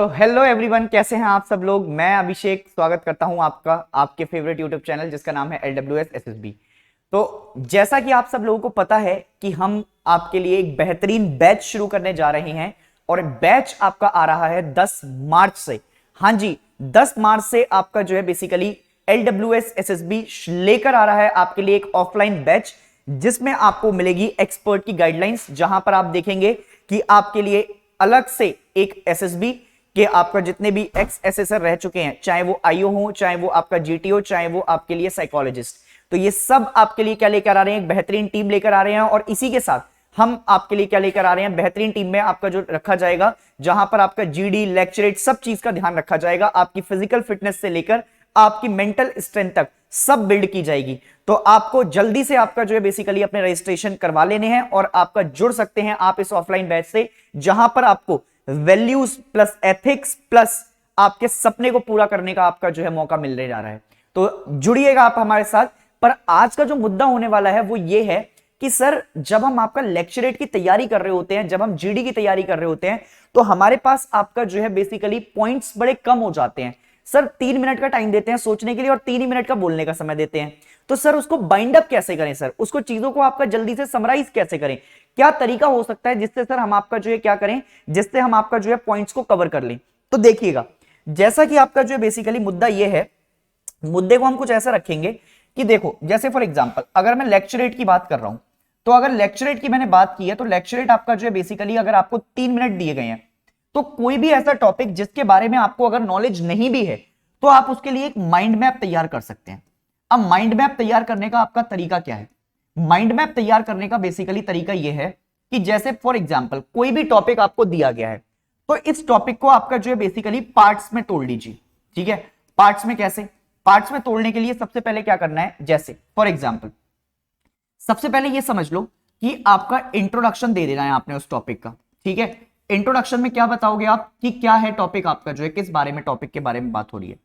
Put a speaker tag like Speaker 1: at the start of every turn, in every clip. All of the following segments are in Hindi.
Speaker 1: सो हेलो एवरीवन, कैसे हैं आप सब लोग। मैं अभिषेक स्वागत करता हूं आपका आपके फेवरेट यूट्यूब चैनल जिसका नाम है LWS SSB। तो जैसा कि आप सब लोगों को पता है कि हम आपके लिए एक बेहतरीन बैच शुरू करने जा रहे हैं और बैच आपका आ रहा है 10 मार्च से। हाँ जी, 10 मार्च से आपका जो है बेसिकली LWS SSB लेकर आ रहा है आपके लिए एक ऑफलाइन बैच जिसमें आपको मिलेगी एक्सपर्ट की गाइडलाइंस, जहां पर आप देखेंगे कि आपके लिए अलग से एक एसएसबी के आपका जितने भी एक्स एसएसआर रह चुके हैं, चाहे वो आईओ हो, चाहे वो आपका जीटीओ, चाहे वो आपके लिए साइकोलॉजिस्ट, तो ये सब आपके लिए क्या लेकर आ रहे हैं, एक बेहतरीन टीम लेकर आ रहे हैं। और इसी के साथ हम आपके लिए क्या लेकर आ रहे हैं, बेहतरीन टीम में आपका जो रखा जाएगा, जहां पर आपका जीडी लेक्चरेट सब चीज का ध्यान रखा जाएगा। आपकी फिजिकल फिटनेस से लेकर आपकी मेंटल स्ट्रेंथ तक सब बिल्ड की जाएगी। तो आपको जल्दी से आपका जो है बेसिकली अपने रजिस्ट्रेशन करवा लेने हैं और आपका जुड़ सकते हैं आप इस ऑफलाइन बैच से, जहां पर आपको वैल्यूज प्लस एथिक्स प्लस आपके सपने को पूरा करने का आपका जो है मौका मिलने जा रहा है। तो जुड़िएगा आप हमारे साथ। पर आज का जो मुद्दा होने वाला है वो ये है कि सर, जब हम आपका लेक्चरेट की तैयारी कर रहे होते हैं, जब हम जीडी की तैयारी कर रहे होते हैं, तो हमारे पास आपका जो है बेसिकली पॉइंट्स बड़े कम हो जाते हैं। सर 3 मिनट का टाइम देते हैं सोचने के लिए और 3 ही मिनट का बोलने का समय देते हैं। तो सर उसको बाइंड अप कैसे करें, सर उसको चीजों को आपका जल्दी से समराइज कैसे करें, क्या तरीका हो सकता है जिससे सर हम आपका जो है क्या करें, जिससे हम आपका जो है पॉइंट्स को कवर कर लें। तो देखिएगा, जैसा कि आपका जो है बेसिकली मुद्दा ये है, मुद्दे को हम कुछ ऐसा रखेंगे कि देखो, जैसे फॉर एग्जांपल अगर मैं लेक्चरेट की बात कर रहा हूं, तो अगर लेक्चरेट की मैंने बात की है, तो लेक्चरेट आपका जो है बेसिकली अगर आपको 3 मिनट दिए गए हैं, तो कोई भी ऐसा टॉपिक जिसके बारे में आपको अगर नॉलेज नहीं भी है, तो आप उसके लिए एक माइंड मैप तैयार कर सकते हैं। अब माइंड मैप तैयार करने का आपका तरीका क्या है? माइंड मैप तैयार करने का बेसिकली तरीका यह है कि जैसे फॉर एग्जांपल कोई भी टॉपिक आपको दिया गया है, तो इस टॉपिक को आपका जो है बेसिकली पार्ट्स में तोड़ लीजिए। ठीक है, पार्ट्स में कैसे? पार्ट्स में तोड़ने के लिए सबसे पहले क्या करना है, जैसे फॉर एग्जांपल सबसे पहले यह समझ लो कि आपका इंट्रोडक्शन दे देना है आपने उस टॉपिक का। ठीक है, इंट्रोडक्शन में क्या बताओगे आप कि क्या है टॉपिक आपका, जो है किस बारे में, टॉपिक के बारे में बात हो रही है।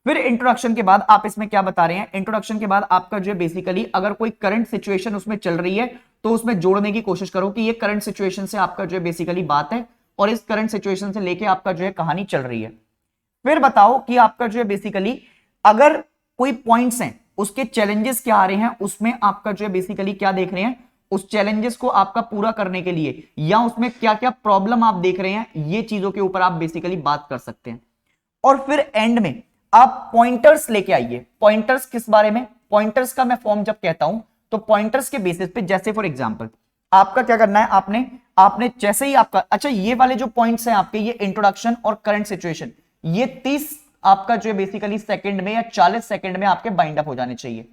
Speaker 1: फिर इंट्रोडक्शन के बाद आप इसमें क्या बता रहे हैं, इंट्रोडक्शन के बाद आपका जो है बेसिकली अगर कोई करंट सिचुएशन उसमें चल रही है, तो उसमें जोड़ने की कोशिश करो कि ये करंट सिचुएशन से आपका जो है बेसिकली बात है और इस करंट सिचुएशन से लेके आपका जो है कहानी चल रही है। फिर बताओ कि आपका जो है बेसिकली अगर कोई पॉइंट्स हैं, उसके चैलेंजेस क्या आ रहे हैं, उसमें आपका जो है बेसिकली क्या देख रहे हैं, उस चैलेंजेस को आपका पूरा करने के लिए या उसमें क्या क्या प्रॉब्लम आप देख रहे हैं, ये चीजों के ऊपर आप बेसिकली बात कर सकते हैं। और फिर एंड में आप पॉइंटर्स लेके आइए। पॉइंटर्स किस बारे में? पॉइंटर्स का मैं फॉर्म जब कहता हूं, तो पॉइंटर्स के बेसिस पे, जैसे फॉर एग्जांपल आपका क्या करना है, आपने जैसे ही आपका, अच्छा ये वाले जो पॉइंट्स हैं आपके, ये इंट्रोडक्शन और करंट सिचुएशन, ये 30 आपका जो है बेसिकली सेकंड में या 40 सेकंड में आपके बाइंड अप हो जाने चाहिए।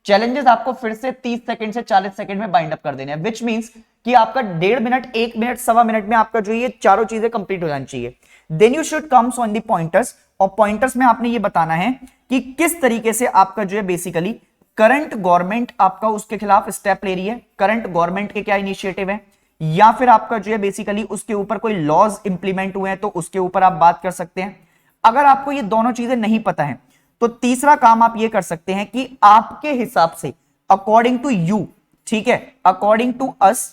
Speaker 1: चैलेंजेस आपको फिर से 30 सेकंड से 40 सेकंड में बाइंड अप कर देने हैं, विच मींस कि आपका 1.5 मिनट, 1 मिनट, सवा मिनट में आपका जो ये चारों चीजें कंप्लीट हो जानी चाहिए। Then you should comes on the pointers, और पॉइंटर्स में आपने ये बताना है कि किस तरीके से आपका जो है बेसिकली करंट गवर्नमेंट आपका उसके खिलाफ स्टेप ले रही है, करंट गवर्नमेंट के क्या इनिशिएटिव है, या फिर आपका जो है बेसिकली उसके ऊपर कोई लॉज इंप्लीमेंट हुए हैं, तो उसके ऊपर आप बात कर सकते हैं। अगर आपको ये दोनों चीजें नहीं पता है, तो तीसरा काम आप ये कर सकते हैं कि आपके हिसाब से, अकॉर्डिंग टू यू, ठीक है, according to us,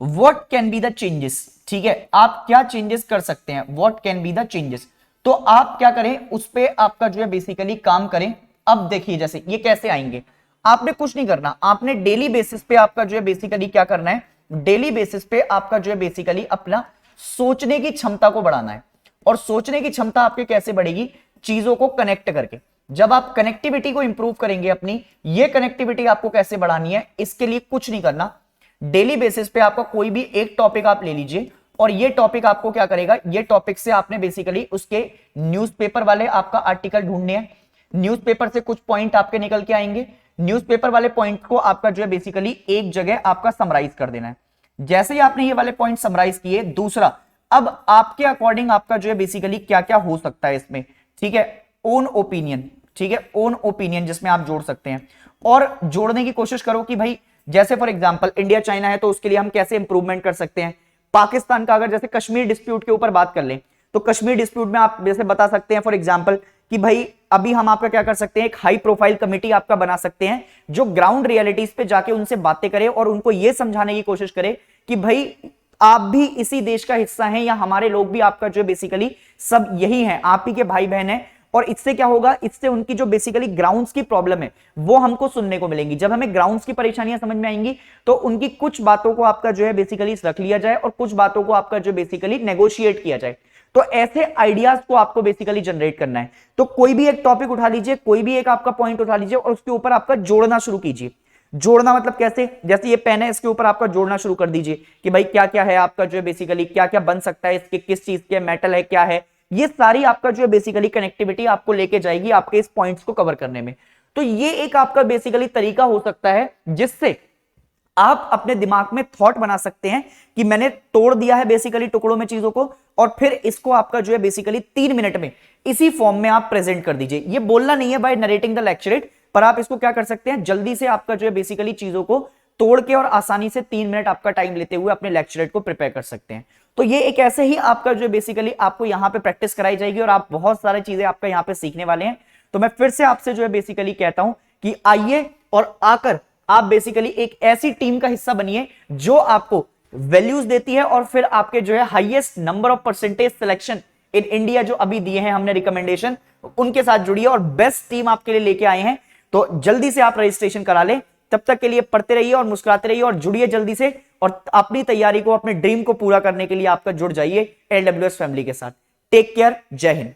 Speaker 1: what can be the changes. ठीक है, आप क्या चेंजेस कर सकते हैं, what can be the changes, तो आप क्या करें, उस पे आपका जो है बेसिकली काम करें। अब देखिए, जैसे ये कैसे आएंगे, आपने कुछ नहीं करना, आपने डेली बेसिस पे आपका जो है बेसिकली क्या करना है, डेली बेसिस पे आपका जो है बेसिकली अपना सोचने की क्षमता को बढ़ाना है। और सोचने की क्षमता आपके कैसे बढ़ेगी, चीजों को कनेक्ट करके। जब आप कनेक्टिविटी को इंप्रूव करेंगे अपनी, ये कनेक्टिविटी आपको कैसे बढ़ानी है, इसके लिए कुछ नहीं करना, डेली बेसिस पे आपका कोई भी एक टॉपिक आप ले लीजिए, और ये टॉपिक आपको क्या करेगा, ये टॉपिक से आपने बेसिकली उसके न्यूज़पेपर वाले आपका आर्टिकल ढूंढने हैं, न्यूज़पेपर से कुछ पॉइंट आपके निकल के आएंगे, न्यूज़पेपर वाले पॉइंट को आपका जो है बेसिकली एक जगह आपका समराइज कर देना है। जैसे ही आपने ये वाले पॉइंट समराइज किए, दूसरा, अब आपके अकॉर्डिंग आपका जो है बेसिकली क्या क्या हो सकता है इसमें, ठीक है, ओन ओपिनियन, ठीक है, ओन ओपिनियन जिसमें आप जोड़ सकते हैं। और जोड़ने की कोशिश करो कि भाई जैसे फॉर एग्जांपल इंडिया चाइना है, तो उसके लिए हम कैसे इंप्रूवमेंट कर सकते हैं। पाकिस्तान का अगर जैसे कश्मीर डिस्प्यूट के ऊपर बात कर लें, तो कश्मीर डिस्प्यूट में आप जैसे बता सकते हैं फॉर एग्जांपल कि भाई अभी हम आपका क्या कर सकते हैं, एक हाई प्रोफाइल कमेटी आपका बना सकते हैं जो ग्राउंड रियलिटीज पे जाके उनसे बातें करे और उनको यह समझाने की कोशिश करे कि भाई आप भी इसी देश का हिस्सा हैं, या हमारे लोग भी आपका जो बेसिकली सब यही हैं, आप ही के भाई बहन हैं। और इससे क्या होगा, इससे उनकी जो बेसिकली ग्राउंड्स की प्रॉब्लम है वो हमको सुनने को मिलेंगी। जब हमें ग्राउंड्स की परेशानियां समझ में आएंगी तो उनकी कुछ बातों को आपका जो है बेसिकली रख लिया जाए और कुछ बातों को आपका जो बेसिकली नेगोशिएट किया जाए। तो ऐसे आइडियाज को आपको बेसिकली जनरेट करना है। तो कोई भी एक टॉपिक उठा लीजिए, कोई भी एक आपका पॉइंट उठा लीजिए और उसके ऊपर आपका जोड़ना शुरू कीजिए। जोड़ना मतलब कैसे, जैसे ये पेन है, इसके ऊपर आपका जोड़ना शुरू कर दीजिए कि भाई क्या क्या है आपका जो है बेसिकली, क्या क्या बन सकता है इसके, किस चीज के, मेटल है, क्या है। ये सारी आपका जो है बेसिकली कनेक्टिविटी आपको लेके जाएगी आपके इस पॉइंट्स को कवर करने में। तो ये एक आपका बेसिकली तरीका हो सकता है जिससे आप अपने दिमाग में थॉट बना सकते हैं कि मैंने तोड़ दिया है बेसिकली टुकड़ों में चीजों को, और फिर इसको आपका जो है बेसिकली 3 मिनट में इसी फॉर्म में आप प्रेजेंट कर दीजिए। ये बोलना नहीं है बाय नरेटिंग द लेक्चरेट, पर आप इसको क्या कर सकते हैं, जल्दी से आपका जो है बेसिकली चीजों को तोड़ के और आसानी से 3 मिनट आपका टाइम लेते हुए अपने लेक्चरेट को प्रिपेयर कर सकते हैं। तो ये एक ऐसे ही आपका जो बेसिकली आपको यहां पे प्रैक्टिस कराई जाएगी और आप बहुत सारी चीजें आपका यहां पे सीखने वाले हैं। तो मैं फिर से आपसे जो है बेसिकली कहता हूं कि आइए और आकर आप बेसिकली एक ऐसी टीम का हिस्सा बनिए जो आपको वैल्यूज देती है और फिर आपके जो है highest number of percentage selection in India जो अभी दिए हैं हमने रिकमेंडेशन, उनके साथ जुड़िए और बेस्ट टीम आपके लिए लेके आए हैं। तो जल्दी से आप रजिस्ट्रेशन करा लें। तब तक के लिए पढ़ते रहिए और मुस्कुराते रहिए और जुड़िए जल्दी से, और अपनी तैयारी को, अपने ड्रीम को पूरा करने के लिए आपका जुड़ जाइए एलडब्ल्यूएस फैमिली के साथ। टेक केयर, जय हिंद।